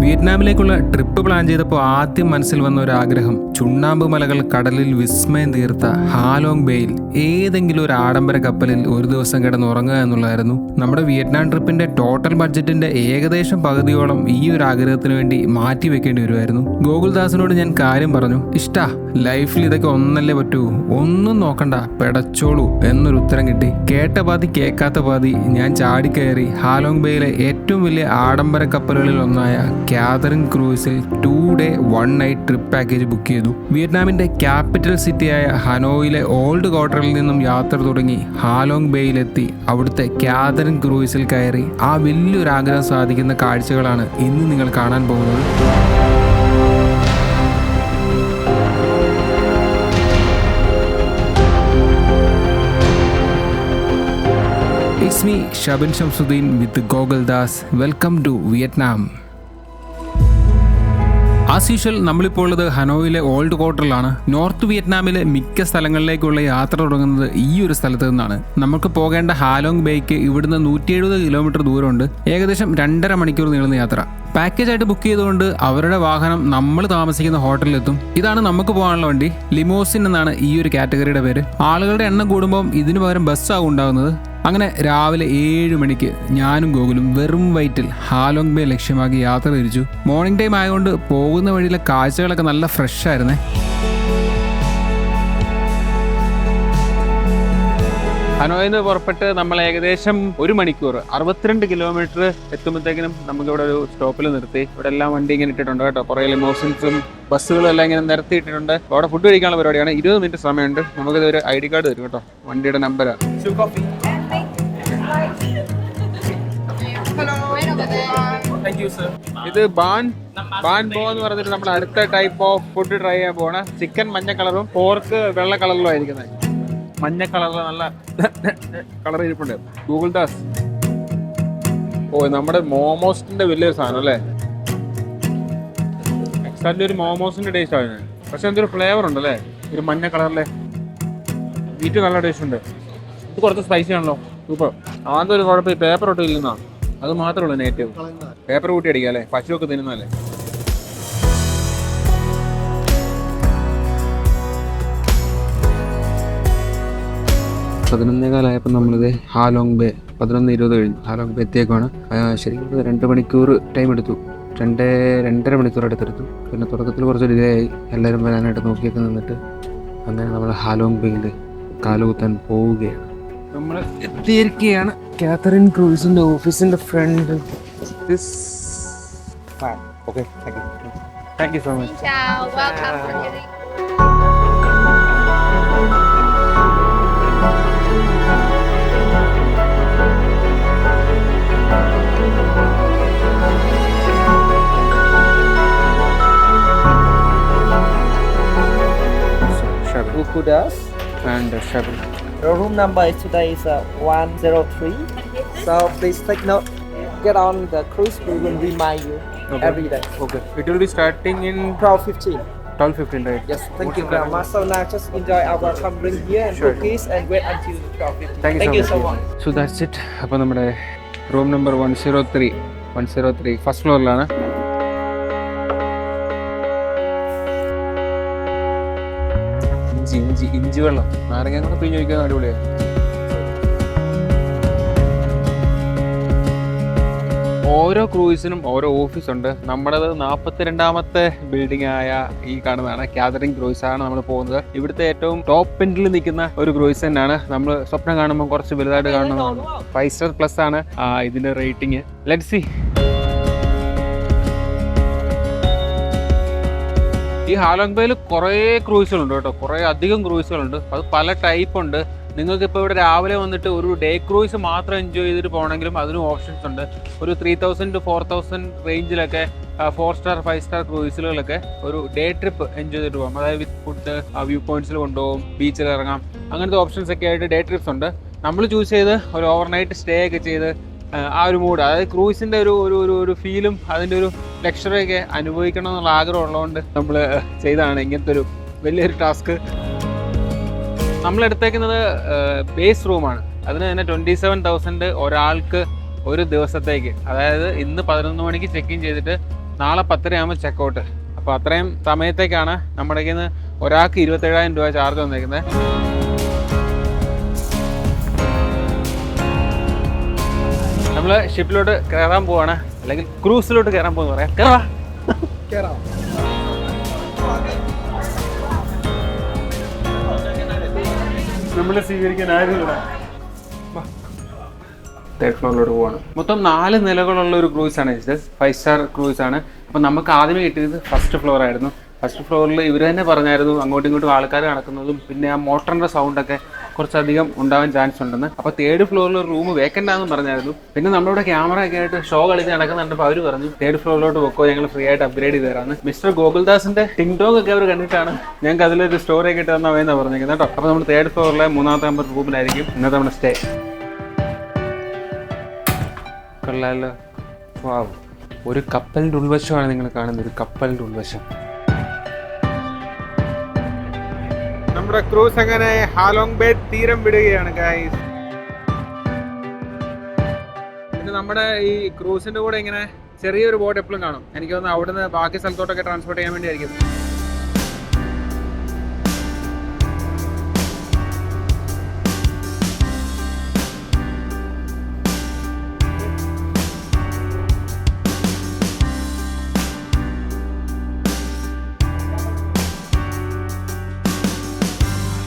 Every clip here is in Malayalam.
വിയറ്റ്നാമിലേക്കുള്ള ട്രിപ്പ് പ്ലാൻ ചെയ്തപ്പോൾ ആദ്യം മനസ്സിൽ വന്ന ഒരു ആഗ്രഹം ചുണ്ണാമ്പ് മലകൾ കടലിൽ വിസ്മയം തീർത്ത ഹാലോങ് ബേയിൽ ഏതെങ്കിലും ഒരു ആഡംബര കപ്പലിൽ ഒരു ദിവസം കിടന്നുറങ്ങുക എന്നുള്ളതായിരുന്നു. നമ്മുടെ വിയറ്റ്നാം ട്രിപ്പിന്റെ ടോട്ടൽ ബഡ്ജറ്റിന്റെ ഏകദേശം പകുതിയോളം ഈ ഒരു ആഗ്രഹത്തിന് വേണ്ടി മാറ്റി വെക്കേണ്ടി വരുമായിരുന്നു. ഗോകുൽദാസിനോട് ഞാൻ കാര്യം പറഞ്ഞു, ഇഷ്ടാ ലൈഫിൽ ഇതൊക്കെ ഒന്നല്ലേ പറ്റൂ, ഒന്നും നോക്കണ്ട പെടച്ചോളൂ എന്നൊരു ഉത്തരം കിട്ടി. കേട്ട പാതി കേൾക്കാത്ത പാതി ഞാൻ ചാടിക്കയറി ഹാലോങ് ബേയിലെ ഏറ്റവും വലിയ ആഡംബര കപ്പലുകളിൽ ഒന്നായ കാതറിൻ ക്രൂസിൽ 2 day 1 night trip package book ചെയ്തു. വിയറ്റ്നാമിന്റെ ക്യാപിറ്റൽ സിറ്റിയായ ഹനോയിലെ ഓൾഡ് ക്വാർട്ടറിൽ നിന്നും യാത്ര തുടങ്ങി ഹാലോങ് ബേയിലെത്തി അവിടുത്തെ കാതറിൻ ക്രൂസിൽ കയറി ആ വലിയൊരു ആഗ്രഹം സാധിക്കുന്ന കാഴ്ചകളാണ് ഇന്ന് നിങ്ങൾ കാണാൻ പോകുന്നത്. It's me, Shabin Shamsuddin with Goguldas. Welcome to Vietnam. As usual നമ്മളിപ്പോൾ ഉള്ളത് ഹനോയിലെ ഓൾഡ് ക്വാർട്ടറിലാണ്. നോർത്ത് വിയറ്റ്നാമിലെ മിക്ക സ്ഥലങ്ങളിലേക്കുള്ള യാത്ര തുടങ്ങുന്നത് ഈ ഒരു സ്ഥലത്ത് നിന്നാണ്. നമുക്ക് പോകേണ്ട ഹാലോങ് ബേക്ക് ഇവിടുന്ന് 170 കിലോമീറ്റർ ദൂരമുണ്ട്. ഏകദേശം 2.5 മണിക്കൂർ നീളുന്ന യാത്ര. പാക്കേജ് ആയിട്ട് ബുക്ക് ചെയ്തുകൊണ്ട് അവരുടെ വാഹനം നമ്മൾ താമസിക്കുന്ന ഹോട്ടലിലെത്തും. ഇതാണ് നമുക്ക് പോകാനുള്ള വണ്ടി. ലിമോസിൻ എന്നാണ് ഈ ഒരു കാറ്റഗറിയുടെ പേര്. ആളുകളുടെ എണ്ണം കൂടുമ്പോൾ ഇതിനു പകരം ബസ്സാകും ഉണ്ടാകുന്നത്. അങ്ങനെ രാവിലെ 7 മണിക്ക് ഞാനും ഗോകുലും വെറും വയറ്റിൽ ഹാലോങ് ബേ ലക്ഷ്യമാക്കി യാത്ര തിരിച്ചു. മോർണിംഗ് ടൈം ആയതുകൊണ്ട് പോകുന്ന വഴിയിലെ കാഴ്ചകളൊക്കെ നല്ല ഫ്രഷ് ആയിരുന്നേ. ഹനോയിൽ നിന്ന് പുറപ്പെട്ട് നമ്മൾ ഏകദേശം 1 മണിക്കൂർ 62 കിലോമീറ്റർ എത്തുമ്പോഴത്തേക്കിനും നമുക്കിവിടെ ഒരു സ്റ്റോപ്പിൽ നിർത്തി. ഇവിടെ എല്ലാം വണ്ടി ഇങ്ങനെ ഇട്ടിട്ടുണ്ട് കേട്ടോ. കുറേ ലിമോസിൻസും ബസ്സുകളും എല്ലാം ഇങ്ങനെ നിരത്തിയിട്ടിട്ടുണ്ട്. അവിടെ ഫുഡ് കഴിക്കാനുള്ള പരിപാടിയാണ്. 20 മിനിറ്റ് സമയമുണ്ട്. നമുക്കിത് ഒരു ID കാർഡ് തരും കേട്ടോ, വണ്ടിയുടെ നമ്പറാണ്. ഇത് ബാൻ ബോ എന്ന് പറഞ്ഞിട്ട് നമ്മൾ അടുത്ത ടൈപ്പ് ഓഫ് ഫുഡ് ട്രൈ ചെയ്യാൻ പോകണം. ചിക്കൻ മഞ്ഞ കളറും പോർക്ക് വെള്ള കളറിലും ആയിരിക്കുന്നത്. മഞ്ഞ കളറിൽ നല്ല കളർ ഇരിപ്പുണ്ട്. ഗൂഗിൾദാസ്, ഓ നമ്മുടെ മോമോസിന്റെ വലിയൊരു സാധനം അല്ലേ. എക്സാക്ട്ലി ഒരു മോമോസിന്റെ ടേസ്റ്റ് ആണ്, പക്ഷെ എന്തൊരു ഫ്ലേവർ ഉണ്ട് അല്ലേ. ഒരു മഞ്ഞ കളറിലെ വീറ്റ് നല്ല ടേസ്റ്റ് ഉണ്ട്. ഇത് കുറച്ച് സ്പൈസി ആണല്ലോ, സൂപ്പർ. ആദ്യം ഒരു കുഴപ്പം ഈ പേപ്പർ ഒട്ടും ഇല്ലെന്നാണ്, അത് മാത്രമേ ഉള്ളൂ നെഗറ്റീവ്. പേപ്പർ കൂട്ടി അടിക്കുക അല്ലേ, പശുവൊക്കെ തിന്നുന്നല്ലേ. പതിനൊന്നേകാലായപ്പോൾ നമ്മളിത് ഹാലോങ് ബേ 11:20 കഴിഞ്ഞു ഹാലോങ് ബേ എത്തിയേക്കാണ്. ശരിക്കും 2 മണിക്കൂർ ടൈം എടുത്തു. 2.5 മണിക്കൂർ അടുത്തെടുത്തു. പിന്നെ തുടക്കത്തിൽ കുറച്ച് ഡിലേ ആയി, എല്ലാവരും വരാനായിട്ട് നോക്കിയൊക്കെ നിന്നിട്ട് അങ്ങനെ നമ്മൾ ഹാലോങ് ബേയിൽ കാലുകുത്താൻ പോവുകയാണ്. നമ്മൾ എത്തിയിരിക്കുകയാണ് കാതറിൻ ക്രൂസിന്റെ ഓഫീസിന്റെ front. Okay, thank you so much. Gurkudas and Shabin. Your room number is today is 103. So please take note. Get on the cruise. We will remind you every day. Okay. It will be starting in 12:15. 12:15, right? Yes. Thank you very much. So now just enjoy our welcome drink here and cookies and wait until 12:15. Thank you so much. So that's it. അപ്പോൾ നമ്മുടെ റൂം നമ്പർ 103 ഫസ്റ്റ് ഫ്ലോറിലാണ്. ഇഞ്ചി വെള്ളം നാരങ്ങ കൂടെ പിഴിഞ്ഞ് ഒഴിക്കാൻ അടിപൊളിയാണ്. ഓരോ ക്രൂയിസിനും ഓരോ ഓഫീസുണ്ട്. നമ്മുടേത് 42ാമത്തെ ബിൽഡിംഗ് ആയ ഈ കാണുന്നതാണ് കാതറിൻ ക്രൂയിസ് ആണ് നമ്മൾ പോകുന്നത്. ഇവിടുത്തെ ഏറ്റവും ടോപ്പ് എൻഡിൽ നിൽക്കുന്ന ഒരു ക്രൂയിസ് തന്നെയാണ്. നമ്മൾ സ്വപ്നം കാണുമ്പോൾ കുറച്ച് വലുതായിട്ട് കാണുന്നതാണ്. 5 സ്റ്റാർ പ്ലസ് ആണ് ഇതിന്റെ റേറ്റിംഗ്. Let's see. ഈ ഹാലോങ് ബേയിൽ കുറേ ക്രൂയിസുകളുണ്ട് കേട്ടോ, കുറേ അധികം ക്രൂയിസുകളുണ്ട്. അത് പല ടൈപ്പ് ഉണ്ട്. നിങ്ങൾക്ക് ഇപ്പോൾ ഇവിടെ രാവിലെ വന്നിട്ട് ഒരു ഡേ ക്രൂയിസ് മാത്രം എൻജോയ് ചെയ്തിട്ട് പോകണമെങ്കിലും അതിനും ഓപ്ഷൻസ് ഉണ്ട്. ഒരു 3000 to 4000 റേഞ്ചിലൊക്കെ 4 സ്റ്റാർ 5 സ്റ്റാർ ക്രൂയിസുകളൊക്കെ ഒരു ഡേ ട്രിപ്പ് എൻജോയ് ചെയ്തിട്ട് പോകാം. അതായത് വിത്ത് ഫുഡ്, വ്യൂ പോയിന്റ്സിൽ കൊണ്ടുപോകും, ബീച്ചിൽ ഇറങ്ങാം, അങ്ങനത്തെ ഓപ്ഷൻസ് ഒക്കെ ആയിട്ട് ഡേ ട്രിപ്സ് ഉണ്ട്. നമ്മൾ ചൂസ് ചെയ്ത് ഒരു ഓവർനൈറ്റ് സ്റ്റേ ഒക്കെ ചെയ്ത് ആ ഒരു മൂഡ്, അതായത് ക്രൂസിൻ്റെ ഒരു ഫീലും അതിൻ്റെ ഒരു ലക്ഷറിയൊക്കെ അനുഭവിക്കണം എന്നുള്ള ആഗ്രഹം ഉള്ളതുകൊണ്ട് നമ്മൾ ചെയ്തതാണ് ഇങ്ങനത്തെ ഒരു വലിയൊരു ടാസ്ക്. നമ്മളെടുത്തേക്കുന്നത് ബേസ് റൂമാണ്. അതിന് തന്നെ 27,000 ഒരാൾക്ക് ഒരു ദിവസത്തേക്ക്. അതായത് ഇന്ന് 11 മണിക്ക് ചെക്ക് ഇൻ ചെയ്തിട്ട് നാളെ 10:30 ആകുമ്പോൾ ചെക്കൗട്ട്. അപ്പോൾ അത്രയും സമയത്തേക്കാണ് നമ്മുടെ കയ്യിൽ നിന്ന് ഒരാൾക്ക് 27,000 രൂപ ചാർജ് വന്നിരിക്കുന്നത്. നമ്മൾ ഷിപ്പിലോട്ട് കയറാൻ പോവാണ്, അല്ലെങ്കിൽ ക്രൂസിലോട്ട് കയറാൻ പോകുന്ന പറയാം. കയറാം. നമ്മൾ സ്വീകരിക്കാൻ ആരുമില്ല. 3rd ഫ്ലോറിലോട്ട് പോവാണ്. മൊത്തം 4 നിലകളുള്ള ഒരു ക്രൂസാണ്. 5 സ്റ്റാർ ക്രൂസാണ്. അപ്പോൾ നമുക്ക് ആദ്യമേ കിട്ടിയത് 1st ഫ്ലോർ ആയിരുന്നു. 1st ഫ്ലോറിൽ ഇവർ തന്നെ പറഞ്ഞായിരുന്നു അങ്ങോട്ടും ഇങ്ങോട്ടും ആൾക്കാർ നടക്കുന്നതും പിന്നെ ആ മോട്ടറിൻ്റെ സൗണ്ടൊക്കെ കുറച്ചധികം ഉണ്ടാവാൻ ചാൻസ് ഉണ്ടെന്ന്. അപ്പോൾ 3rd ഫ്ലോറിൽ റൂം വേക്കൻ്റ് ആണെന്ന് പറഞ്ഞായിരുന്നു. പിന്നെ നമ്മളിവിടെ ക്യാമറ ഒക്കെ ആയിട്ട് ഷോ കളിച്ച് നടക്കുന്നുണ്ടപ്പോൾ അവർ പറഞ്ഞു 3rd ഫ്ലോറിലോട്ട് പോക്കോ, ഞങ്ങൾ ഫ്രീ ആയിട്ട് അപ്ഗ്രേഡ് ചെയ്ത് തരാമെന്ന്. മിസ്റ്റർ ഗോകുൽദാസിൻ്റെ ടിങ്ടോങ് ഒക്കെ അവർ കണ്ടിട്ടാണ് ഞങ്ങൾക്ക് അതിലൊരു സ്റ്റോറി ഒക്കെ ഇട്ട് തന്നാൽ പറഞ്ഞിരിക്കുന്നത് കേട്ടോ. അപ്പോൾ നമ്മൾ 3rd ഫ്ലോറിലെ 3ാമത്തെ നമ്പർ റൂമിലായിരിക്കും ഇന്നത്തെ നമ്മുടെ സ്റ്റേ. കൊള്ളാമല്ലോ. വാവ്, ഒരു കപ്പലിൻ്റെ ഉൾവശമാണ് നിങ്ങൾ കാണുന്നത്. ഒരു കപ്പലിൻ്റെ ഉൾവശം. നമ്മുടെ ക്രൂസ് അങ്ങനെ ഹാലോങ് ബേ തീരം വിടുകയാണ് ഗൈസ്. പിന്നെ നമ്മുടെ ഈ ക്രൂസിന്റെ കൂടെ ഇങ്ങനെ ചെറിയൊരു ബോട്ട് എപ്പോഴും കാണും. എനിക്ക് തോന്നുന്നു അവിടുന്ന് ബാക്കി സ്ഥലത്തോട്ടൊക്കെ ട്രാൻസ്പോർട്ട് ചെയ്യാൻ വേണ്ടിയായിരിക്കും.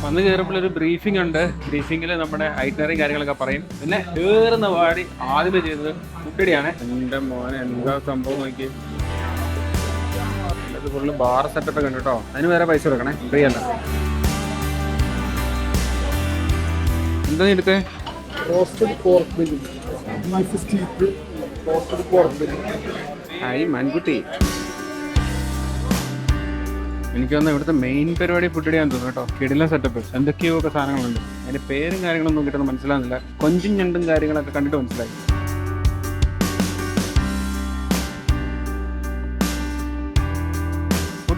വന്ന് കയറുമ്പോൾ ഒരു ബ്രീഫിംഗ് ഉണ്ട്. ബ്രീഫിങ്ങിൽ നമ്മുടെ ഐറ്റനറി കാര്യങ്ങളൊക്കെ പറയും. പിന്നെ കയറുന്ന പാടി ആദ്യമേ ചെയ്തത് ഫുഡടിയാണ്. എൻ്റെ മോനെ എന്താ സംഭവം നോക്കി. ഇത് ഫുള്ള് ബാർ സെറ്റപ്പ് ഒക്കെ ഉണ്ട് കേട്ടോ. അതിന് വേറെ പൈസ കൊടുക്കണേ, ഫ്രീ അല്ല. എന്താ എടുത്തേ? ആയി മൺകുട്ടി. എനിക്ക് തോന്നുന്നു ഇവിടുത്തെ മെയിൻ പരിപാടി ഫുഡ് അടിയാൻ തോന്നുന്നു കേട്ടോ. കിടിലൻ സെറ്റപ്പ്, എന്തൊക്കെയോ ഒക്കെ സാധനങ്ങളുണ്ട്. അതിൻ്റെ പേരും കാര്യങ്ങളൊന്നും കിട്ടുന്ന മനസ്സിലാകുന്നില്ല. കൊഞ്ചും ഞണ്ടും കാര്യങ്ങളൊക്കെ കണ്ടിട്ട് മനസ്സിലായി.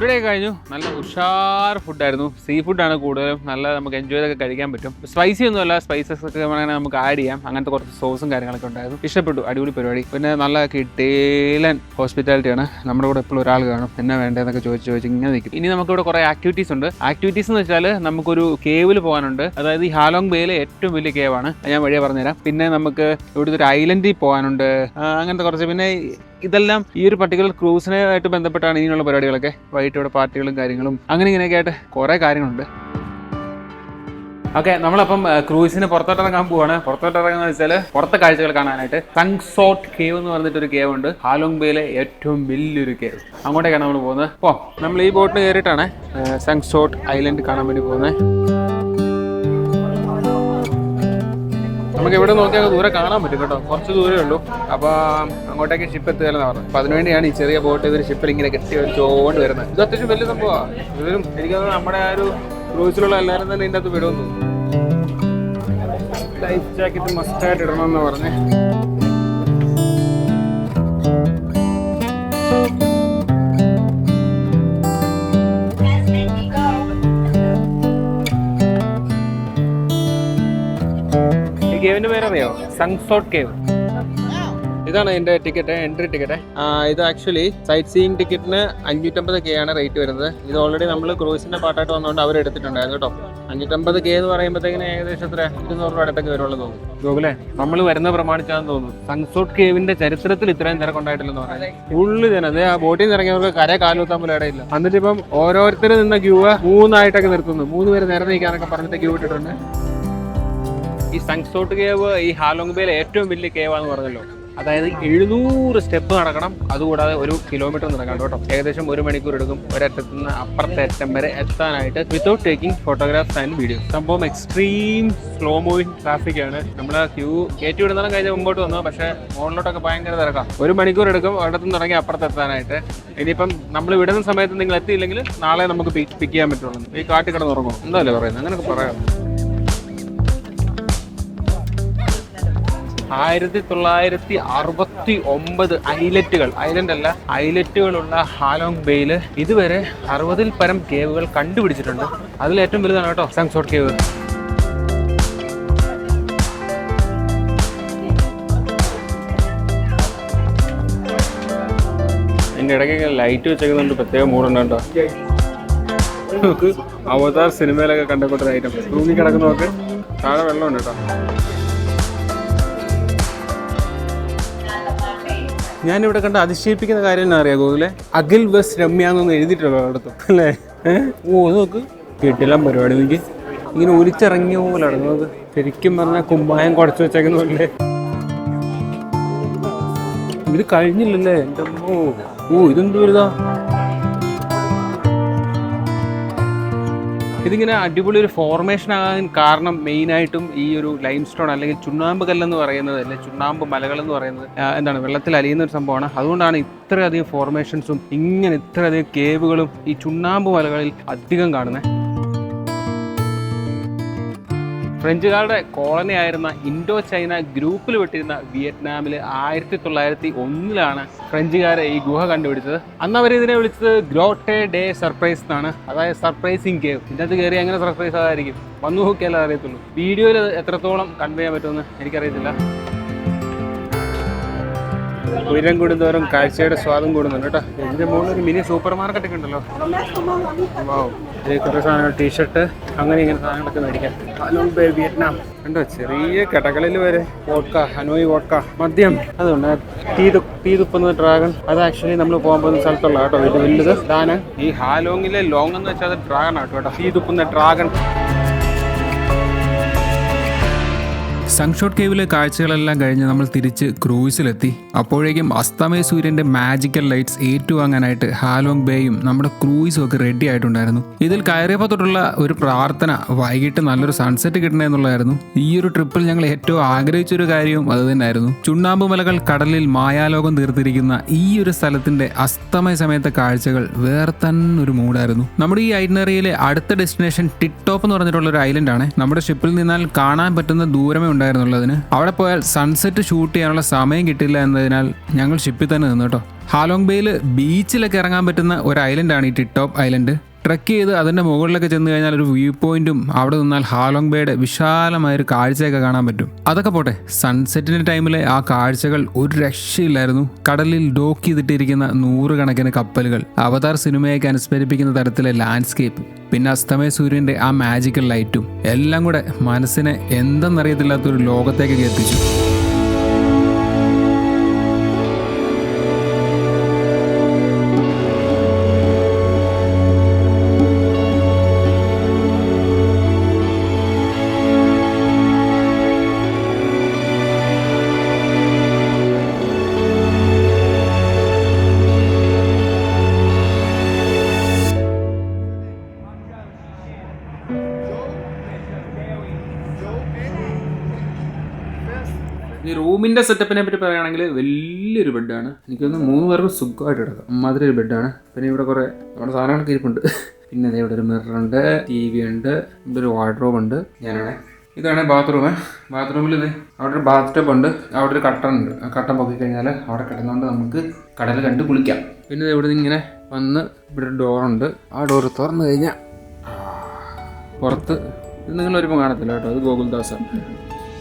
ഫുഡ് കഴിഞ്ഞു. നല്ല ഉഷാർ ഫുഡായിരുന്നു. സീ ഫുഡാണ് കൂടുതലും. നല്ല നമുക്ക് എൻജോയ് ചെയ്തൊക്കെ കഴിക്കാൻ പറ്റും. സ്പൈസി ഒന്നുമല്ല, സ്പൈസസ് ഒക്കെ വേണമെങ്കിൽ നമുക്ക് ആഡ് ചെയ്യാം. അങ്ങനത്തെ കുറച്ച് സോസും കാര്യങ്ങളൊക്കെ ഉണ്ടായിരുന്നു. ഇഷ്ടപ്പെട്ടു, അടിപൊളി പരിപാടി. പിന്നെ നല്ല കിടലൻ ഹോസ്പിറ്റാലിറ്റിയാണ്. നമ്മുടെ കൂടെ എപ്പോഴും ഒരാൾ കാണും, എന്നാ വേണ്ടതെന്നൊക്കെ ചോദിച്ച് ഇങ്ങനെ നിൽക്കും. ഇനി നമുക്കിവിടെ കുറേ ആക്ടിവിറ്റീസ് ഉണ്ട്. ആക്ടിവിറ്റീസ് എന്ന് വെച്ചാൽ നമുക്കൊരു കേവിൽ പോകാനുണ്ട്. അതായത് ഈ ഹാലോങ് ബേയിലെ ഏറ്റവും വലിയ കേവാണ്. ഞാൻ വഴിയെ പറഞ്ഞുതരാം. പിന്നെ നമുക്ക് ഇവിടുത്തെ ഒരു ഐലൻഡിൽ പോകാനുണ്ട്. അങ്ങനത്തെ കുറച്ച്. പിന്നെ ഇതെല്ലാം ഈ ഒരു പർട്ടിക്കുലർ ക്രൂസിനായിട്ട് ബന്ധപ്പെട്ടാണ് ഇനിയുള്ള പരിപാടികളൊക്കെ. വൈകിട്ട് ഇവിടെ പാർട്ടികളും കാര്യങ്ങളും അങ്ങനെ ഇങ്ങനെയൊക്കെ ആയിട്ട് കുറേ കാര്യങ്ങളുണ്ട്. ഓക്കെ, നമ്മളപ്പം ക്രൂസിന് പുറത്തോട്ടിറങ്ങാൻ പോവാണ്. പുറത്തോട്ടിറങ്ങുന്ന വെച്ചാൽ പുറത്തെ കാഴ്ചകൾ കാണാനായിട്ട് സങ്സോട്ട് കേവ് എന്ന് പറഞ്ഞിട്ടൊരു കേവ് ഉണ്ട്. ഹാലോങ് ബേയിലെ ഏറ്റവും വലിയൊരു കേവ്. അങ്ങോട്ടേക്കാണ് നമ്മൾ പോകുന്നത്. അപ്പോൾ നമ്മൾ ഈ ബോട്ടിൽ കയറിയിട്ടാണ് സങ്സോട്ട് ഐലൻഡ് കാണാൻ വേണ്ടി പോകുന്നത്. നമുക്ക് ഇവിടെ നോക്കിയാൽ ദൂരെ കാണാൻ പറ്റും കേട്ടോ. കുറച്ച് ദൂരമേ ഉള്ളൂ. അപ്പോൾ അങ്ങോട്ടേക്ക് ഷിപ്പ് എത്തുകയെന്ന് പറഞ്ഞു. അപ്പോൾ അതിനുവേണ്ടിയാണ് ഈ ചെറിയ ബോട്ട് ഇവർ ഷിപ്പിൽ ഇങ്ങനെ കെട്ടി വെച്ചോണ്ട് വരുന്നത്. ഇത് അത്യാവശ്യം വലിയ സംഭവമാണ്. ഇവരും എനിക്ക് തോന്നുന്നു നമ്മുടെ ആ ഒരു ക്രൂസിലുള്ള എല്ലാവരും തന്നെ ഇതിൻ്റെ അകത്ത് വിടുമെന്ന് തോന്നുന്നു. ലൈഫ് ജാക്കറ്റ് മസ്റ്റായിട്ട് ഇടണമെന്ന് പറഞ്ഞ്. കേവിന്റെ പേരറിയോ? സങ്സോട്ട് കേവ്. ഇതാണ് എൻ്റെ ടിക്കറ്റ്, എൻട്രി ടിക്കറ്റ്. ഇത് ആക്ച്വലി സൈറ്റ് സീയിങ് ടിക്കറ്റിന് 550K ആണ് റേറ്റ് വരുന്നത്. ഇത് ഓൾറെഡി നമ്മൾ ക്രൂസിന്റെ പാർട്ടായിട്ട് വന്നുകൊണ്ട് അവർ എടുത്തിട്ടുണ്ടായിരുന്നു കേട്ടോ. 550K എന്ന് പറയുമ്പോഴത്തേക്കിന് ഏകദേശം എത്ര 200 രൂപ അടുത്തൊക്കെ വരുള്ളൂ തോന്നുന്നു. ഗൂഗിളെ നമ്മൾ വരുന്ന പ്രമാണിച്ചാന്ന് തോന്നുന്നു. സങ്സോട്ട് കേവിന്റെ ചരിത്രത്തിൽ ഇത്രയും തിരക്കുണ്ടായിട്ടില്ലെന്ന് പറയുന്നത്. ഫുള്ള് ജനം. അതെ, ആ ബോട്ടിൽ നിന്ന് ഇറങ്ങിയവർക്ക് കര കാലുത്താൻ പോലും ഇടയില്ല. എന്നിട്ട് ഇപ്പം ഓരോരുത്തരും നിന്ന ക്യൂ 3 ആയിട്ടൊക്കെ നിർത്തുന്നു. 3 പേര് നേരെ നിൽക്കാനൊക്കെ പറഞ്ഞിട്ട് ക്യൂ ഇട്ടിട്ടുണ്ട്. ഈ സങ്സോട്ട് കേവ് ഈ ഹാലോങ് ബേയിലെ ഏറ്റവും വലിയ കേവാന്ന് പറഞ്ഞല്ലോ. അതായത് 700 സ്റ്റെപ്പ് നടക്കണം. അതുകൂടാതെ 1 കിലോമീറ്റർ നടക്കണം കേട്ടോ. ഏകദേശം 1 മണിക്കൂർ എടുക്കും ഒരറ്റത്തു നിന്ന് അപ്പുറത്തെ അറ്റം വരെ എത്താനായിട്ട് without taking photographs and videos. സംഭവം എക്സ്ട്രീം സ്ലോ മൂവിങ് ട്രാഫിക് ആണ്. നമ്മൾ ക്യൂ കയറ്റി വിടുന്നതും കഴിഞ്ഞ് മുമ്പോട്ട് വന്നു. പക്ഷേ മുകളിലോട്ടൊക്കെ ഭയങ്കര തിരക്കാം. 1 മണിക്കൂർ എടുക്കും ഒരിടത്തു നിന്ന് ഇറങ്ങി അപ്പുറത്ത് എത്താനായിട്ട്. ഇനിയിപ്പം നമ്മൾ വിടുന്ന സമയത്ത് നിങ്ങൾ എത്തിയില്ലെങ്കിൽ നാളെ നമുക്ക് പിക്ക് ചെയ്യാൻ പറ്റുള്ളൂ. ഈ കാട്ടിൽ കിടന്ന് ഉറങ്ങും എന്താല്ലേ പറയുന്നത്? അങ്ങനെയൊക്കെ പറയാം. 1969 ഐലറ്റുകളുള്ള ഹാലോങ് ബേയിൽ ഇതുവരെ 60-ൽ പരം കേവുകൾ കണ്ടുപിടിച്ചിട്ടുണ്ട്. അതിൽ ഏറ്റവും വലുതാണ് കേട്ടോ സങ്സോട്ട് കേവ്. അതിൻ്റെ ഇടയ്ക്കൊക്കെ ലൈറ്റ് വെച്ചേക്കുന്നുണ്ട്, പ്രത്യേക മൂടുണ്ട് കേട്ടോ. നമുക്ക് അവതാർ സിനിമയിലൊക്കെ കണ്ടപ്പെട്ടൊരു ഐറ്റം തൂങ്ങി കിടക്കുന്നതൊക്കെ താഴെ വെള്ളമുണ്ട് കേട്ടോ. ഞാനിവിടെ കണ്ട അതിശയിപ്പിക്കുന്ന കാര്യം എന്നാ അറിയാം ഗോകുലെ, അഖിൽ ബസ് രമ്യ എന്നൊന്ന് എഴുതിയിട്ടുള്ളൂ അടുത്ത് അല്ലേ. ഓ നോക്ക് കിട്ടില്ല പരിപാടി. എനിക്ക് ഇങ്ങനെ ഒലിച്ചിറങ്ങിയ പോലെ നടന്നത്, ശരിക്കും പറഞ്ഞാൽ കുമ്പായം കുടച്ചു വെച്ചേക്കുന്നല്ലേ. ഇത് കഴിഞ്ഞില്ലല്ലേ എൻ്റെ അമ്മോ. ഓ ഇതെന്തോ ഇതാ, ഇതിങ്ങനെ അടിപൊളി ഒരു ഫോർമേഷൻ ആകാൻ കാരണം മെയിനായിട്ടും ഈ ഒരു ലൈം സ്റ്റോൺ അല്ലെങ്കിൽ ചുണ്ണാമ്പ് കല്ലെന്ന് പറയുന്നത്, അല്ലെങ്കിൽ ചുണ്ണാമ്പ് മലകൾ എന്ന് പറയുന്നത് എന്താണ്, വെള്ളത്തിൽ അലിയുന്ന ഒരു സംഭവമാണ്. അതുകൊണ്ടാണ് ഇത്രയധികം ഫോർമേഷൻസും ഇങ്ങനെ ഇത്രയധികം കേവുകളും ഈ ചുണ്ണാമ്പ് മലകളിൽ അധികം കാണുന്നത്. ഫ്രഞ്ചുകാരുടെ കോളനി ആയിരുന്ന ഇൻഡോ ചൈന ഗ്രൂപ്പിൽ വിട്ടിരുന്ന വിയറ്റ്നാമിൽ 1901 ഫ്രഞ്ചുകാരെ ഈ ഗുഹ കണ്ടുപിടിച്ചത്. അന്ന് അവർ ഇതിനെ വിളിച്ചത് ഗ്രോട്ടെ ഡേ സർപ്രൈസ് എന്നാണ്, അതായത് സർപ്രൈസിങ് കേവ്. ഇതിനകത്ത് കയറി എങ്ങനെ സർപ്രൈസ് ആയിരിക്കും, വന്നു നോക്കിയാലേ അറിയത്തുള്ളൂ. വീഡിയോയിൽ എത്രത്തോളം കൺവേ ചെയ്യാൻ പറ്റുമെന്ന് എനിക്കറിയത്തില്ല. ഉയരം കൂടുന്തോറും കാഴ്ചയുടെ സ്വാദം കൂടുന്നുണ്ട് കേട്ടോ. ഇതിൻ്റെ മുകളിൽ ഒരു മിനി സൂപ്പർ മാർക്കറ്റ് ഒക്കെ ഉണ്ടല്ലോ. വാവ്, കുറേ സാധനങ്ങൾ, ടീഷർട്ട്, അങ്ങനെ ഇങ്ങനെ സാധനങ്ങളൊക്കെ മേടിക്കാം. ഹാലോങ് ബേ വിയറ്റ്നാം കണ്ടോ, ചെറിയ കടകളിൽ വരെ വോഡ്ക, ഹനോയ് വോഡ്ക, മദ്യം. അതുകൊണ്ട് തീ തുപ്പുന്ന ഡ്രാഗൺ, അത് ആക്ച്വലി നമ്മൾ പോകാൻ പോകുന്ന സ്ഥലത്തുള്ള കേട്ടോ. ഇത് വലുത് ഇതാണ്. ഈ ഹാലോങ്ങിലെ ലോങ് എന്ന് വെച്ചാൽ അത് ഡ്രാഗൺ ആട്ടോ കേട്ടോ, തീ തുപ്പുന്ന ഡ്രാഗൺ. സൺഷോട്ട് കേവിലെ കാഴ്ചകളെല്ലാം കഴിഞ്ഞ് നമ്മൾ തിരിച്ച് ക്രൂയിസിലെത്തി. അപ്പോഴേക്കും അസ്തമയ സൂര്യൻ്റെ മാജിക്കൽ ലൈറ്റ്സ് ഏറ്റുവാങ്ങാനായിട്ട് ഹാലോങ് ബേയും നമ്മുടെ ക്രൂയിസും ഒക്കെ റെഡി ആയിട്ടുണ്ടായിരുന്നു. ഇതിൽ കയറിയപ്പോൾ തൊട്ടുള്ള ഒരു പ്രാർത്ഥന വൈകിട്ട് നല്ലൊരു സൺസെറ്റ് കിട്ടണേ എന്നുള്ളതായിരുന്നു. ഈ ഒരു ട്രിപ്പിൽ ഞങ്ങൾ ഏറ്റവും ആഗ്രഹിച്ചൊരു കാര്യവും അത് തന്നെയായിരുന്നു. ചുണ്ണാമ്പ് മലകൾ കടലിൽ മായാലോകം തീർത്തിരിക്കുന്ന ഈ ഒരു സ്ഥലത്തിൻ്റെ അസ്തമയ സമയത്തെ കാഴ്ചകൾ വേറെ തന്നെ ഒരു മൂഡായിരുന്നു. നമ്മുടെ ഈ ഐറ്റിനറിയിലെ അടുത്ത ഡെസ്റ്റിനേഷൻ ടിക്ടോപ്പ് എന്ന് പറഞ്ഞിട്ടുള്ള ഒരു ഐലൻഡാണ്. നമ്മുടെ ഷിപ്പിൽ നിന്നാൽ കാണാൻ പറ്റുന്ന ദൂരമേ ഉണ്ടായിരുന്നുള്ളതിന്. അവിടെ പോയാൽ സൺസെറ്റ് ഷൂട്ട് ചെയ്യാനുള്ള സമയം കിട്ടില്ല എന്നതിനാൽ ഞങ്ങൾ ഷിപ്പിൽ തന്നെ നിന്നു കേട്ടോ. ഹാലോങ് ബേയിൽ ബീച്ചിലൊക്കെ ഇറങ്ങാൻ പറ്റുന്ന ഒരു ഐലൻഡാണ് ഈ ടിക്ടോപ്പ് ഐലൻഡ്. ട്രക്ക് ചെയ്ത് അതിൻ്റെ മുകളിലൊക്കെ ചെന്ന് കഴിഞ്ഞാൽ ഒരു വ്യൂ പോയിന്റും അവിടെ നിന്നാൽ ഹാലോങ് ബേയുടെ വിശാലമായൊരു കാഴ്ചയൊക്കെ കാണാൻ പറ്റും. അതൊക്കെ പോട്ടെ, സൺസെറ്റിൻ്റെ ടൈമിലെ ആ കാഴ്ചകൾ ഒരു രക്ഷയില്ലായിരുന്നു. കടലിൽ ഡോക്ക് ചെയ്തിട്ടിരിക്കുന്ന 100 കണക്കിന് കപ്പലുകൾ, അവതാർ സിനിമയൊക്കെ അനുസ്മരിപ്പിക്കുന്ന തരത്തിലെ ലാൻഡ്സ്കേപ്പ്, പിന്നെ അസ്തമയ സൂര്യൻ്റെ ആ മാജിക്കൽ ലൈറ്റും എല്ലാം കൂടെ മനസ്സിനെ എന്തെന്നറിയത്തില്ലാത്തൊരു ലോകത്തേക്കൊക്കെ എത്തിച്ചു. ഈ റൂമിൻ്റെ സെറ്റപ്പിനെ പറ്റി പറയുകയാണെങ്കിൽ വലിയൊരു ബെഡാണ്. എനിക്കൊന്ന് 3 പേർക്ക് സുഖമായിട്ട് കിടക്കാം, അമ്മാതിരി ഒരു ബെഡാണ്. പിന്നെ ഇവിടെ കുറേ നമ്മുടെ സാധനങ്ങളൊക്കെ ഇരിപ്പുണ്ട്. പിന്നെ ഇവിടെ ഒരു മിററുണ്ട്, TV ഉണ്ട്, ഇവിടെ ഒരു വാർഡ്രോബ് ഉണ്ട്. ഞാനാണ് ഇതാണ് ബാത്റൂം. ബാത്റൂമിൽ ഇത് അവിടെ ഒരു ബാത്ത് ടബ് ഉണ്ട്, അവിടെ ഒരു കട്ടൺ ഉണ്ട്. ആ കട്ടൺ പൊക്കി കഴിഞ്ഞാൽ അവിടെ കിടന്നുകൊണ്ട് നമുക്ക് കടൽ കണ്ട് കുളിക്കാം. പിന്നെ ഇവിടെ നിന്ന് ഇങ്ങനെ വന്ന് ഇവിടെ ഒരു ഡോറുണ്ട്. ആ ഡോറ് തുറന്നു കഴിഞ്ഞാൽ പുറത്ത് ഇത് നിങ്ങൾ വരുമ്പോൾ കാണത്തില്ല കേട്ടോ, അത് ഗോകുൽദാസാണ്.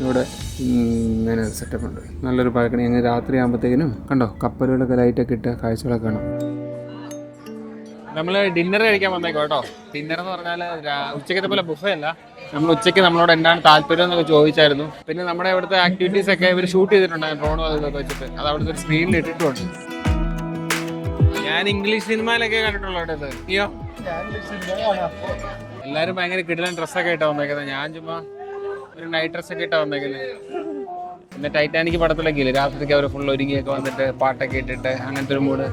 ഇവിടെ ഇങ്ങനെ സെറ്റപ്പ് ഉണ്ട്, നല്ലൊരു ബാൽക്കണി. അങ്ങനെ രാത്രി ആകുമ്പോഴത്തേക്കിനും കണ്ടോ കപ്പലുകളൊക്കെ ലൈറ്റൊക്കെ ഇട്ട് കാഴ്ചകളൊക്കെ കാണാം. നമ്മൾ ഡിന്നർ കഴിക്കാൻ വന്നേക്കോ കേട്ടോ. ഡിന്നർ എന്ന് പറഞ്ഞാൽ ഉച്ചക്കത്തെ പോലെ ബുഫേ അല്ല. നമ്മൾ ഉച്ചയ്ക്ക് നമ്മളോട് എന്താണ് താല്പര്യം എന്നൊക്കെ ചോദിച്ചായിരുന്നു. പിന്നെ നമ്മുടെ ഇവിടുത്തെ ആക്ടിവിറ്റീസ് ഒക്കെ ഇവർ ഷൂട്ട് ചെയ്തിട്ടുണ്ടായിരുന്നു ഡ്രോണും അതൊക്കെ വെച്ചിട്ട്. അത് അവിടുത്തെ ഒരു സ്ക്രീനിൽ ഇട്ടിട്ടുണ്ട്. ഞാൻ ഇംഗ്ലീഷ് സിനിമയിലൊക്കെ കണ്ടിട്ടുള്ളൂ ഇത്. അയ്യോ, എല്ലാവരും ഭയങ്കര കിടിലൻ ഡ്രസ്സൊക്കെ ഇട്ടാ വന്നേക്കുന്നത്. ഞാൻ ചുമ്മാ ഒരു നൈറ്റ് ഡ്രസ്സൊക്കെ ഇട്ടാ വന്നേക്കുന്നത്. പിന്നെ ടൈറ്റാനിക് പടത്തിലൊക്കെ ഇല്ലേ, രാത്രിക്ക് അവർ ഫുൾ ഒരുങ്ങിയൊക്കെ വന്നിട്ട് പാട്ടൊക്കെ ഇട്ടിട്ട് അങ്ങനത്തെ ഒരു മൂഡ്,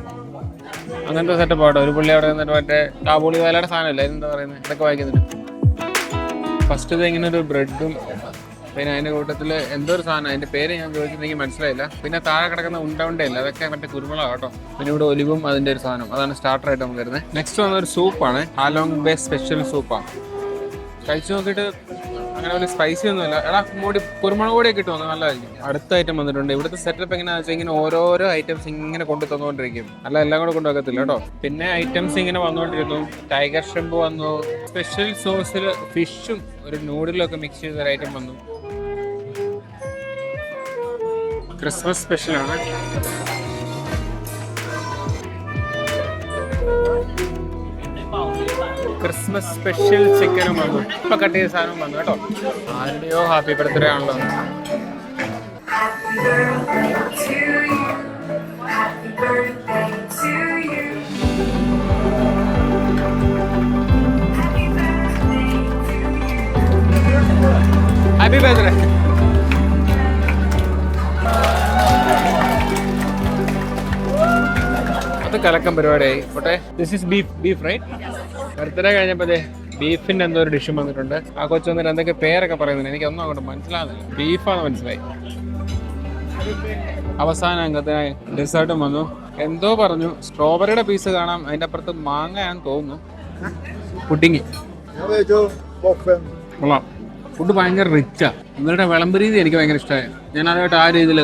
അങ്ങനത്തെ സെറ്റപ്പ് ആട്ടോ. ഒരു പുള്ളി അവിടെ നിന്നിട്ട് മറ്റേ കാബൂളി വാലയുടെ സാധനമില്ല, എന്താ പറയുന്നത്, ഇതൊക്കെ വായിക്കുന്നുണ്ട്. ഫസ്റ്റ് ഇത് ഇങ്ങനെ ഒരു ബ്രെഡും പിന്നെ അതിൻ്റെ കൂട്ടത്തിൽ എന്തോ ഒരു സാധനം, അതിൻ്റെ പേര് ഞാൻ ചോദിച്ചിട്ടുണ്ടെങ്കിൽ മനസ്സിലായില്ല. പിന്നെ താഴെ കിടക്കുന്ന ഉണ്ടയില്ല, അതൊക്കെ മറ്റേ കുരുമുളക് കേട്ടോ. പിന്നെ ഇവിടെ ഒലിവും അതിൻ്റെ ഒരു സാധനം, അതാണ് സ്റ്റാർട്ടറായിട്ട് നമുക്ക് വരുന്നത്. നെക്സ്റ്റ് വന്നൊരു സൂപ്പാണ്, ഹാലോങ് ബേ സ്പെഷ്യൽ സൂപ്പാണ്. കഴിച്ചു നോക്കിയിട്ട് അങ്ങനെ വലിയ സ്പൈസി ഒന്നുമില്ല. എടാ കുരുമുളക് പൊടിയൊക്കെ ഇട്ട് വന്നാൽ നല്ലതായിരിക്കും. അടുത്ത ഐറ്റം വന്നിട്ടുണ്ട്. ഇവിടുത്തെ സെറ്റപ്പ് എങ്ങനെയാണെന്ന് വെച്ചാൽ ഇങ്ങനെ ഓരോരോ ഐറ്റംസ് ഇങ്ങനെ കൊണ്ടു തന്നുകൊണ്ടിരിക്കും, അല്ല എല്ലാം കൂടെ കൊണ്ടുവെക്കത്തില്ല കേട്ടോ. പിന്നെ ഐറ്റംസ് ഇങ്ങനെ വന്നുകൊണ്ടിരുന്നു. ടൈഗർ ഷ്രിമ്പ് വന്നു, സ്പെഷ്യൽ സോസിൽ ഫിഷും ഒരു നൂഡിലും ഒക്കെ മിക്സ് ചെയ്തൊരു ഐറ്റം വന്നു. ക്രിസ്മസ് സ്പെഷ്യലാണ്. ക്രിസ്മസ് സ്പെഷ്യൽ ചിക്കനും വന്നു. ഇപ്പൊ കട്ട് ചെയ്ത സാധനം വന്നു കേട്ടോ. ആരുടെയോ ഹാപ്പി ബർത്ത്ഡേ ആണല്ലോ. Happy birthday. അത് കലക്കം പരിപാടിയായി. പോട്ടെ. This is beef right. Birthday കഴിഞ്ഞപ്പോൾ ബീഫിന്റെ എന്തോ ഒരു ഡിഷും വന്നിട്ടുണ്ട്. ആ കൊച്ചു വന്നിട്ട് എന്തൊക്കെ പേരൊക്കെ പറയുന്നുണ്ട്. എനിക്കൊന്നും അങ്ങോട്ട് മനസ്സിലാകുന്നില്ല. ബീഫാന്ന് മനസ്സിലായി. അവസാന അംഗത്തിനായി ഡെസേർട്ടും വന്നു. എന്തോ പറഞ്ഞു, സ്ട്രോബെറിയുടെ പീസ് കാണാം. അതിന്റെ അപ്പുറത്ത് മാങ്ങയാണെന്ന് തോന്നുന്നു. പുഡിങ് കൊള്ളാം. ഫുഡ് ഭയങ്കര റിച്ചാ. ഇവരുടെ വിളമ്പ് രീതി എനിക്ക് ഭയങ്കര ഇഷ്ടമായി. ഞാൻ അതായിട്ട് ആ രീതിയിൽ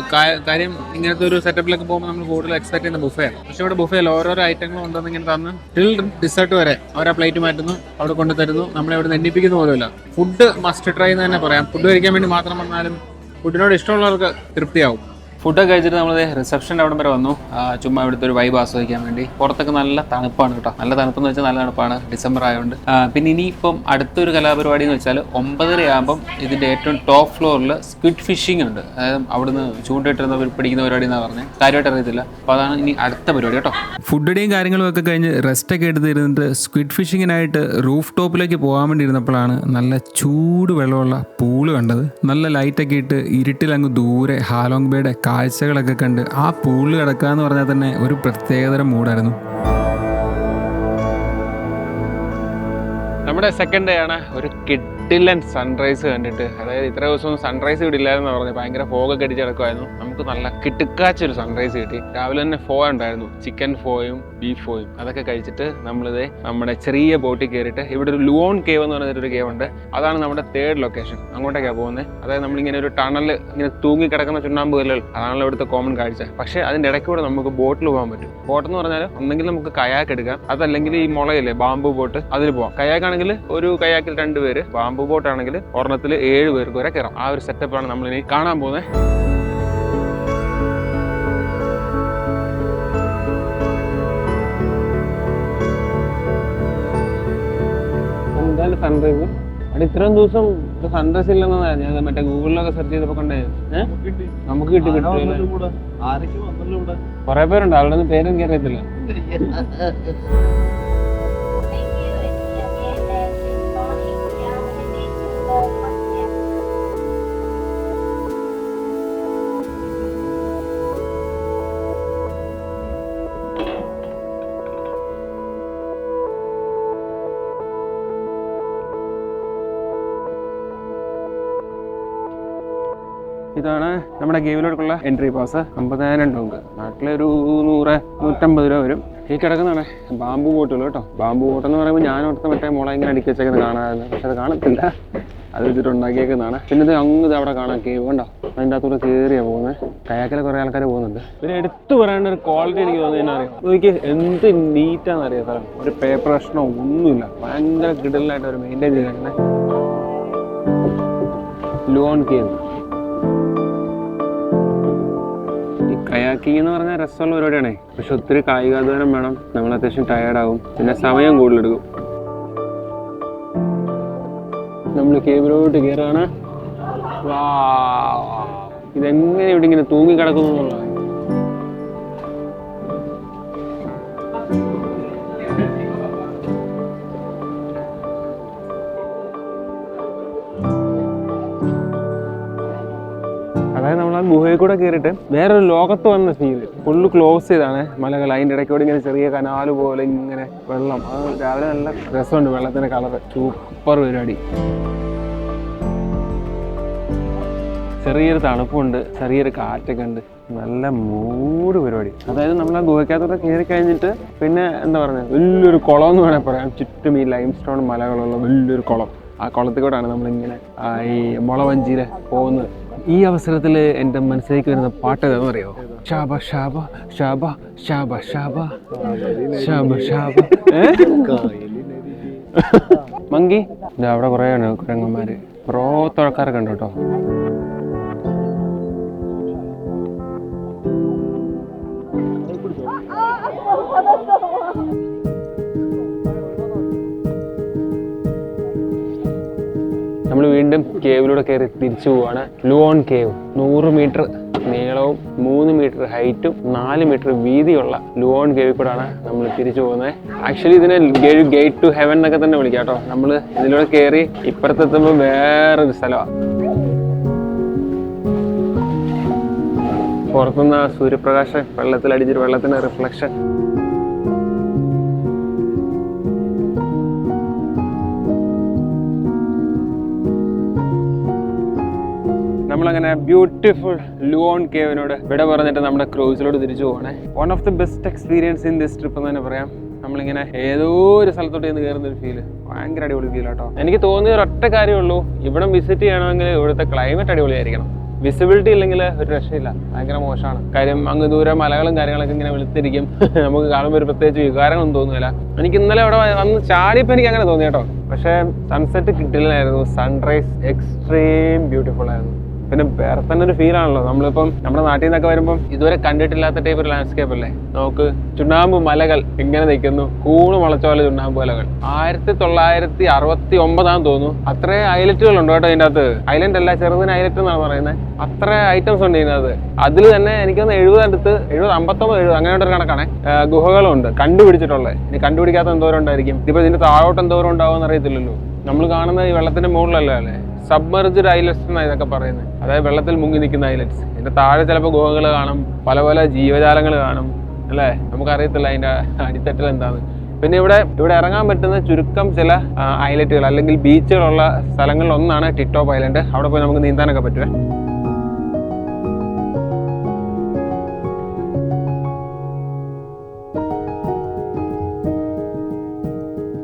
കാര്യം ഇങ്ങനത്തെ ഒരു സെറ്റപ്പിലൊക്കെ പോകുമ്പോൾ നമ്മൾ കൂടുതൽ എക്സ്പെക്ട് ചെയ്യുന്ന ബുഫയാണ്. പക്ഷെ ഇവിടെ ബുഫയിൽ ഓരോരോ ഐറ്റങ്ങളും ഉണ്ടെന്ന് ഇങ്ങനെ തന്ന് ടിൽ ഡിസേർട്ട് വരെ അവരാ പ്ലേറ്റ് മാറ്റുന്നു, അവിടെ കൊണ്ടു തരുന്നു. നമ്മളെ ഇവിടെ എണ്ണിപ്പിക്കുന്ന പോലുമില്ല. ഫുഡ് മസ്റ്റ് ട്രൈ എന്ന് തന്നെ പറയാം. ഫുഡ് കഴിക്കാൻ വേണ്ടി മാത്രം വന്നാലും ഫുഡിനോട് ഇഷ്ടമുള്ളവർക്ക് തൃപ്തിയാവും. ഫുഡൊക്കെ കഴിച്ചിട്ട് നമ്മൾ റിസപ്ഷൻ്റെ അവിടെ വരെ വന്നു. ചുമ്മാ ഇവിടുത്തെ ഒരു വൈബ് ആസ്വദിക്കാൻ വേണ്ടി. പുറത്തൊക്കെ നല്ല തണുപ്പാണ് കേട്ടോ. നല്ല തണുപ്പെന്ന് വെച്ചാൽ നല്ല തണുപ്പാണ്, ഡിസംബർ ആയതുകൊണ്ട്. പിന്നെ ഇനിയിപ്പം അടുത്തൊരു കലാപരിപാടി എന്ന് വെച്ചാൽ 9:30 ആകുമ്പം ഇതിൻ്റെ ഏറ്റവും ടോപ്പ് ഫ്ലോറിൽ സ്ക്വിഡ് ഫിഷിംഗ് ഉണ്ട്. അതായത് അവിടുന്ന് ചൂണ്ടിട്ടിരുന്നവർ പിടിക്കുന്ന പരിപാടി എന്നാണ് പറഞ്ഞത്. കാര്യമായിട്ട് അറിയത്തില്ല. അപ്പോൾ അതാണ് ഇനി അടുത്ത പരിപാടി കേട്ടോ. ഫുഡിൻ്റെയും കാര്യങ്ങളും ഒക്കെ കഴിഞ്ഞ് റെസ്റ്റൊക്കെ എടുത്തിരുന്നിട്ട് സ്ക്വിഡ് ഫിഷിങ്ങിനായിട്ട് റൂഫ് ടോപ്പിലേക്ക് പോകാൻ വേണ്ടി ഇരുന്നപ്പോഴാണ് നല്ല ചൂട് വെള്ളമുള്ള പൂള് കണ്ടത്. നല്ല ലൈറ്റൊക്കെ ഇട്ട് ഇരുട്ടിലങ്ങ് ദൂരെ ഹാലോങ് ബേയുടെ കാഴ്ചകളൊക്കെ കണ്ട് ആ പൂളിൽ കിടക്കുക എന്ന് പറഞ്ഞാൽ തന്നെ ഒരു പ്രത്യേകതരം മൂഡായിരുന്നു. നമ്മുടെ സെക്കൻഡ് ഡേ ആണ്. ഒരു കിഡിലൻ സൺറൈസ് കണ്ടിട്ട്, അതായത് ഇത്ര ദിവസം സൺറൈസ് കിട്ടില്ലായിരുന്നു പറഞ്ഞു. ഭയങ്കര ഫോഗൊക്കെ അടിച്ച് കിടക്കുമായിരുന്നു. നമുക്ക് നല്ല കിട്ടുക്കാച്ചൊരു സൺറൈസ് കിട്ടി. രാവിലെ തന്നെ ഫോ ഉണ്ടായിരുന്നു, ചിക്കൻ ഫോയും ബീഫ് ഫോയും. അതൊക്കെ കഴിച്ചിട്ട് നമ്മളിത് നമ്മുടെ ചെറിയ ബോട്ടിൽ കയറിയിട്ട് ഇവിടെ ഒരു ലുവോൺ കേവ് എന്ന് പറഞ്ഞൊരു കേവ് ഉണ്ട്. അതാണ് നമ്മുടെ തേർഡ് ലൊക്കേഷൻ. അങ്ങോട്ടേക്കാണ് പോകുന്നത്. അതായത് നമ്മളിങ്ങനെ ഒരു ടണൽ ഇങ്ങനെ തൂങ്ങി കിടക്കുന്ന ചുണ്ണാമ്പ് കല്ലുകൾ, അതാണല്ലോ ഇവിടുത്തെ കോമൺ കാഴ്ച. പക്ഷേ അതിൻ്റെ ഇടയ്ക്കൂടെ നമുക്ക് ബോട്ടിൽ പോകാൻ പറ്റും. ബോട്ടെന്ന് പറഞ്ഞാൽ ഒന്നെങ്കിൽ നമുക്ക് കയാക്ക് എടുക്കാം, അതല്ലെങ്കിൽ ഈ മുളയില്ലേ ബാമ്പു ബോട്ട്, അതിൽ പോകാം. കയാക്കാണെങ്കിൽ ഒരു കയാക്കിൽ 2 പേര്, ബാമ്പു ബോട്ടാണെങ്കിൽ ഒരെണ്ണത്തിൽ 7 പേർക്ക് വരെ കയറാം. ആ ഒരു സെറ്റപ്പാണ് നമ്മളിനി കാണാൻ പോകുന്നത്. എന്തായാലും സൺറൈസ് അവിടെ ഇത്രയും ദിവസം സൺറൈസ് ഇല്ലെന്നാണ് ഞാൻ മറ്റേ ഗൂഗിളിലൊക്കെ സെർച്ച് ചെയ്തപ്പോൾ കണ്ടേ. നമുക്ക് കിട്ടില്ല. കുറെ പേരുണ്ട്. അവിടെ ഒന്നും പേരൊന്നും അറിയത്തില്ല. ഇതാണ് നമ്മുടെ ഗെയിമിലോട്ടുള്ള എൻട്രി പാസ്. 50,000 ടോങ്ക്. നാട്ടിലൊരു 100-150 രൂപ വരും. ഈ കിടക്കുന്നതാണ് ബാമ്പു ബോട്ടുകൾ കേട്ടോ. ബാമ്പു ബോട്ടെന്ന് പറയുമ്പോൾ ഞാൻ ഓർത്ത് മറ്റേ മുള ഇങ്ങനെ അടുക്കി വെച്ചേക്കുന്നത് കാണാമായിരുന്നു. പക്ഷെ അത് കാണത്തില്ല. അത് വെച്ചിട്ട് ഉണ്ടാക്കിയേക്കുന്നതാണ്. പിന്നെ ഇത് അങ്ങ് അവിടെ കാണാം കേവ് കണ്ടോ. അതിൻ്റെ അകത്തൂടെ കയറിയാണ് പോകുന്നത്. കയാക്കിൽ കുറേ ആൾക്കാർ പോകുന്നുണ്ട്. പിന്നെ എടുത്തു പറയേണ്ട ഒരു ക്വാളിറ്റി എനിക്ക് തോന്നുന്നതിന് അറിയാം. എനിക്ക് എന്ത് നീറ്റാണെന്ന് അറിയാം സ്ഥലം. ഒരു പേപ്പർ പ്രശ്നമോ ഒന്നുമില്ല. ഭയങ്കര കിടലായിട്ട് ഒരു മെയിൻറ്റെയിൻ ചെയ്തേക്കുന്നത്. ലുവോൺ കേവ്. കയാക്കിംഗ് എന്ന് പറഞ്ഞാൽ രസമുള്ള പരിപാടിയാണേ. പക്ഷെ ഒത്തിരി കായികാധ്വാനം വേണം. നമ്മൾ അത്യാവശ്യം ടയേർഡാകും. പിന്നെ സമയം കൂടുതലെടുക്കും. നമ്മൾ കേബിലോട്ട് കയറാണ്. ഇതെങ്ങനെ ഇവിടെ ഇങ്ങനെ തൂങ്ങി കിടക്കുന്നു എന്നുള്ളതാണ്. അതായത് നമ്മൾ ആ ഗുഹയിൽ കൂടെ കയറിയിട്ട് വേറൊരു ലോകത്ത് വന്ന ഫീല്. ഫുള്ള് ക്ലോസ് ചെയ്താണ് മലകൾ. അതിൻ്റെ ഇടയ്ക്കൂടെ ഇങ്ങനെ ചെറിയ കനാല് പോലെ ഇങ്ങനെ വെള്ളം. അത് രാവിലെ നല്ല രസമുണ്ട്. വെള്ളത്തിൻ്റെ കളറ് സൂപ്പർ പരിപാടി. ചെറിയൊരു തണുപ്പുണ്ട്, ചെറിയൊരു കാറ്റൊക്കെ ഉണ്ട്. നല്ല മൂട് പരിപാടി. അതായത് നമ്മൾ ആ ഗുഹയ്ക്കകത്തോടെ കയറി കഴിഞ്ഞിട്ട് പിന്നെ എന്താ പറയുക, വലിയൊരു കുളം എന്ന് വേണമെങ്കിൽ പറയാം. ചുറ്റും ഈ ലൈം സ്റ്റോൺ മലകളുള്ള വലിയൊരു കുളം. ആ കുളത്തിൽ കൂടെയാണ് നമ്മളിങ്ങനെ ഈ മുളവഞ്ചിയിൽ പോകുന്നത്. ഈ അവസരത്തിൽ എൻ്റെ മനസ്സിലേക്ക് വരുന്ന പാട്ട് ഏതാണെന്ന് അറിയോ? ഷാബ ഷാബ ഷാബ ഷാബ ഷാബ ഷാബ ഷാബ. മങ്കി ഇത് അവിടെ കുറേ ആണ് കുരങ്ങന്മാര്. പുറത്ത് ആൾക്കാരൊക്കെ ഉണ്ട് കേട്ടോ. വീണ്ടും കേവിലൂടെ കയറി തിരിച്ചു പോവാണ്. ലുവോൺ കേവ് 100 മീറ്റർ നീളവും 3 മീറ്റർ ഹൈറ്റും 4 മീറ്റർ വീതിയുള്ള ലുവോൺ കേവിൽ കൂടാണ് നമ്മൾ തിരിച്ചു പോകുന്നത്. ആക്ച്വലി ഇതിനെ ഗേറ്റ് ടു ഹെവൻ എന്നൊക്കെ തന്നെ വിളിക്കാം കേട്ടോ. നമ്മൾ ഇതിലൂടെ കയറി ഇപ്പുറത്തെത്തുമ്പോൾ വേറൊരു സ്ഥലമാണ്. പുറത്തുനിന്ന് സൂര്യപ്രകാശം വെള്ളത്തിലടിച്ചിട്ട് വെള്ളത്തിന്റെ റിഫ്ലക്ഷൻ. നമ്മളങ്ങനെ ബ്യൂട്ടിഫുൾ ലുവോൺ കേവിനോട് വിട പറഞ്ഞിട്ട് നമ്മുടെ ക്രൂസിലോട് തിരിച്ചു പോകണേ. One of the best experience in this trip എന്ന് തന്നെ പറയാം. നമ്മളിങ്ങനെ ഏതോ ഒരു സ്ഥലത്തോട്ട് ചെന്ന് കയറുന്ന ഒരു ഫീല് ഭയങ്കര അടിപൊളി ഫീൽ കേട്ടോ. എനിക്ക് തോന്നിയ ഒരൊറ്റ കാര്യമുള്ളൂ, ഇവിടെ വിസിറ്റ് ചെയ്യണമെങ്കിൽ ഇവിടുത്തെ ക്ലൈമറ്റ് അടിപൊളിയായിരിക്കണം. വിസിബിലിറ്റി ഇല്ലെങ്കിൽ ഒരു രക്ഷയില്ല, ഭയങ്കര മോശമാണ്. കാര്യം അങ്ങ് ദൂരെ മലകളും കാര്യങ്ങളൊക്കെ ഇങ്ങനെ വെളുത്തിരിക്കും. നമുക്ക് കാണുമ്പോൾ ഒരു പ്രത്യേകിച്ച് വികാരങ്ങളൊന്നും തോന്നുന്നില്ല. എനിക്ക് ഇന്നലെ അവിടെ വന്ന് ചാടിയപ്പോൾ എനിക്ക് അങ്ങനെ തോന്നി കേട്ടോ. പക്ഷേ സൺസെറ്റ് കിട്ടില്ലായിരുന്നു, സൺറൈസ് എക്സ്ട്രീം ബ്യൂട്ടിഫുൾ ആയിരുന്നു. പിന്നെ വേറെ തന്നെ ഒരു ഫീൽ ആണല്ലോ. നമ്മളിപ്പം നമ്മുടെ നാട്ടിൽ നിന്നൊക്കെ വരുമ്പം ഇതുവരെ കണ്ടിട്ടില്ലാത്ത ടൈപ്പ് ഒരു ലാൻഡ്സ്കേപ്പ് അല്ലേ. നമുക്ക് ചുണ്ണാമ്പ് മലകൾ ഇങ്ങനെ നിൽക്കുന്നു, കൂണ് മുളച്ച പോലെ ചുണ്ണാമ്പ് മലകൾ. 1969 തോന്നുന്നു. അത്രയും ഐലറ്റുകളുണ്ട് കേട്ടോ ഇതിൻ്റെ അകത്ത്. ഐലൻഡ് അല്ല, ചെറുതിന് ഐലറ്റ് എന്നാണ് പറയുന്നത്. അത്ര ഐറ്റംസ് ഉണ്ട് ഇതിനകത്ത്. അതിൽ തന്നെ എനിക്കൊന്ന് 70 അങ്ങനെ ഒരു കണക്കാണ്. ഗുഹകളുണ്ട് കണ്ടുപിടിച്ചിട്ടുള്ളത്. ഇനി കണ്ടുപിടിക്കാത്ത എന്തോരം ഉണ്ടായിരിക്കും. ഇപ്പൊ ഇതിന്റെ താഴോട്ട് എന്തോരം ഉണ്ടാവും അറിയത്തില്ലല്ലോ. നമ്മൾ കാണുന്ന ഈ വെള്ളത്തിന്റെ മുകളിലല്ലേ അല്ലേ സബ്മർജ്ഡ് ഐലറ്റ്സ് എന്നാണ് ഇതൊക്കെ പറയുന്നത്. അതായത് വെള്ളത്തിൽ മുങ്ങി നിൽക്കുന്ന ഐലറ്റ്സ്. ഇതിന്റെ താഴെ ചിലപ്പോൾ ഗുഹകൾ കാണും, പല പല ജീവജാലങ്ങൾ കാണും അല്ലേ. നമുക്കറിയത്തില്ല അതിന്റെ അടിത്തട്ടിൽ എന്താണ്. പിന്നെ ഇവിടെ ഇറങ്ങാൻ പറ്റുന്ന ചുരുക്കം ചില ഐലറ്റുകൾ അല്ലെങ്കിൽ ബീച്ചുകളുള്ള സ്ഥലങ്ങളിൽ ഒന്നാണ് ടിറ്റോപ്പ് ഐലൻഡ്. അവിടെ പോയി നമുക്ക് നീന്താനൊക്കെ പറ്റുമേ.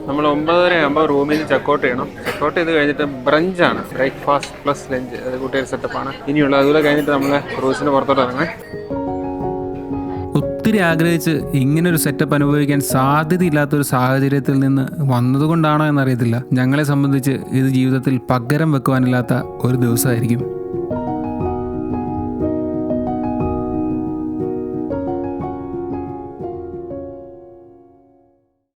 നമ്മൾ 9:30 റൂമിൽ നിന്ന് ചെക്കൗട്ട് ചെയ്യണം. ചെക്കൗട്ട് ചെയ്ത് കഴിഞ്ഞിട്ട് ബ്രഞ്ചാണ്, ബ്രേക്ക്ഫാസ്റ്റ് പ്ലസ് ലഞ്ച്. അത് കൂട്ടിയൊരു സെറ്റപ്പാണ് ഇനിയുള്ളത്. അതുപോലെ കഴിഞ്ഞിട്ട് നമ്മൾ ക്രൂസിന് പുറത്തോട്ട് ഇറങ്ങാം. ഒത്തിരി ആഗ്രഹിച്ച് ഇങ്ങനൊരു സെറ്റപ്പ് അനുഭവിക്കാൻ സാധ്യതയില്ലാത്തൊരു സാഹചര്യത്തിൽ നിന്ന് വന്നതുകൊണ്ടാണോ എന്നറിയത്തില്ല. ഞങ്ങളെ സംബന്ധിച്ച് ഇത് ജീവിതത്തിൽ പകരം വെക്കുവാനില്ലാത്ത ഒരു ദിവസമായിരിക്കും.